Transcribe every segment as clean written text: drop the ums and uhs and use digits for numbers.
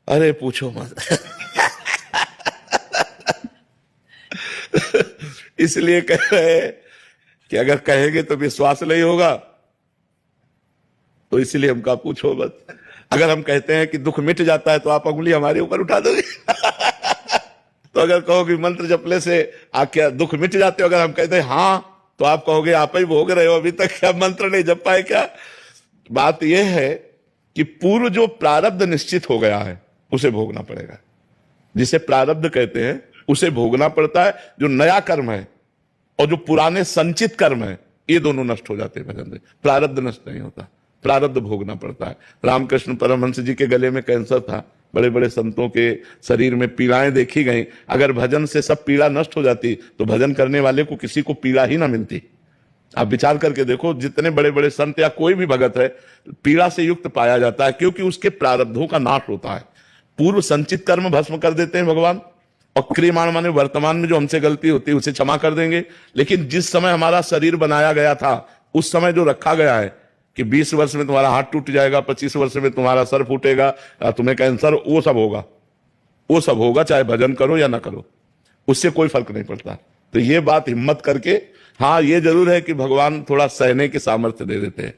अरे पूछो मत। इसलिए कह रहे हैं कि अगर कहेंगे तो विश्वास नहीं होगा, तो इसलिए हम कहा पूछो मत। अगर हम कहते हैं कि दुख मिट जाता है तो आप उंगली हमारे ऊपर उठा दोगे। तो अगर कहोगे मंत्र जपने से क्या दुख मिट जाते हो, अगर हम कहते हैं हाँ, तो आप कहोगे आप ही भोग रहे हो, अभी तक क्या मंत्र नहीं जप पाए क्या। बात यह है कि पूर्व जो प्रारब्ध निश्चित हो गया है उसे भोगना पड़ेगा। जिसे प्रारब्ध कहते हैं उसे भोगना पड़ता है। जो नया कर्म है और जो पुराने संचित कर्म है, ये दोनों नष्ट हो जाते हैं भजन से। प्रारब्ध नष्ट नहीं होता, प्रारब्ध भोगना पड़ता है। रामकृष्ण परमहंस जी के गले में कैंसर था, बड़े बड़े संतों के शरीर में पीड़ाएं देखी गई। अगर भजन से सब पीड़ा नष्ट हो जाती तो भजन करने वाले को किसी को पीड़ा ही ना मिलती। आप विचार करके देखो, जितने बड़े बड़े संत या कोई भी भगत है, पीड़ा से युक्त पाया जाता है, क्योंकि उसके प्रारब्धों का नाश होता है। पूर्व संचित कर्म भस्म कर देते हैं भगवान, और क्रियमाण माने वर्तमान में जो हमसे गलती होती है उसे क्षमा कर देंगे। लेकिन जिस समय हमारा शरीर बनाया गया था, उस समय जो रखा गया है कि 20 वर्ष में तुम्हारा हाथ टूट जाएगा, 25 वर्ष में तुम्हारा सर फूटेगा, तुम्हें कैंसर, वो सब होगा, वो सब होगा, चाहे भजन करो या ना करो, उससे कोई फर्क नहीं पड़ता। तो ये बात हिम्मत करके, हाँ ये जरूर है कि भगवान थोड़ा सहने की सामर्थ्य दे देते हैं,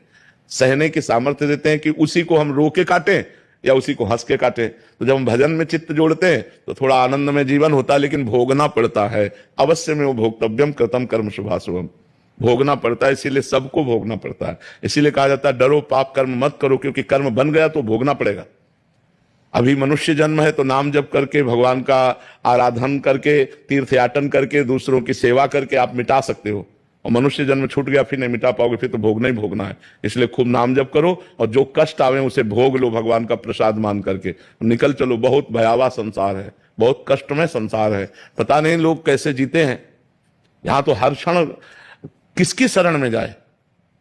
सहने की सामर्थ्य देते हैं कि उसी को हम रो के काटें या उसी को हंस के काटें। तो जब हम भजन में चित्त जोड़ते हैं तो थोड़ा आनंद में जीवन होता है, लेकिन भोगना पड़ता है। अवश्य में वो भोक्तव्यम कृतम कर्म शुभाशुभम, भोगना पड़ता है। इसीलिए सबको भोगना पड़ता है। इसीलिए कहा जाता है डरो पाप कर्म मत करो, क्योंकि कर्म बन गया तो भोगना पड़ेगा। अभी मनुष्य जन्म है तो नाम जप करके, भगवान का आराधन करके, तीर्थयाटन करके, दूसरों की सेवा करके आप मिटा सकते हो। और मनुष्य जन्म छूट गया फिर नहीं मिटा पाओगे, फिर तो भोगना ही भोगना है। इसलिए खूब नाम जप करो और जो कष्ट आवे उसे भोग लो, भगवान का प्रसाद मान करके निकल चलो। बहुत भयावह संसार है, बहुत कष्टमय संसार है। पता नहीं लोग कैसे जीते हैं। यहां तो हर क्षण किसकी शरण में जाए,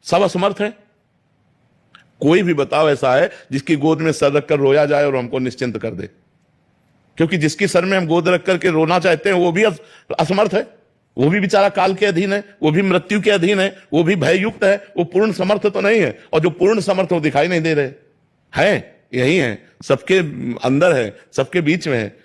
सब असमर्थ है। कोई भी बताओ ऐसा है जिसकी गोद में सर रखकर रोया जाए और हमको निश्चिंत कर दे। क्योंकि जिसकी सर में हम गोद रख करके रोना चाहते हैं वो भी असमर्थ है, वो भी बेचारा काल के अधीन है, वो भी मृत्यु के अधीन है, वो भी भययुक्त है, वो पूर्ण समर्थ तो नहीं है। और जो पूर्ण समर्थ वो दिखाई नहीं दे रहे हैं, यही है, सबके अंदर है, सबके बीच में है,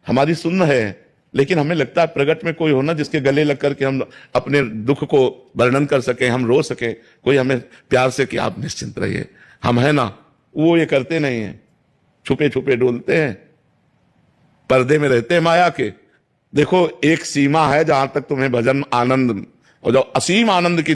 हमारी सुन्न है। लेकिन हमें लगता है प्रगट में कोई होना जिसके गले लग करके हम अपने दुख को वर्णन कर सके, हम रो सके, कोई हमें प्यार से कि आप निश्चिंत रहिए, हम है ना। वो ये करते नहीं है, छुपे छुपे डोलते हैं, पर्दे में रहते हैं माया के। देखो एक सीमा है जहां तक तुम्हें भजन आनंद और जो असीम आनंद की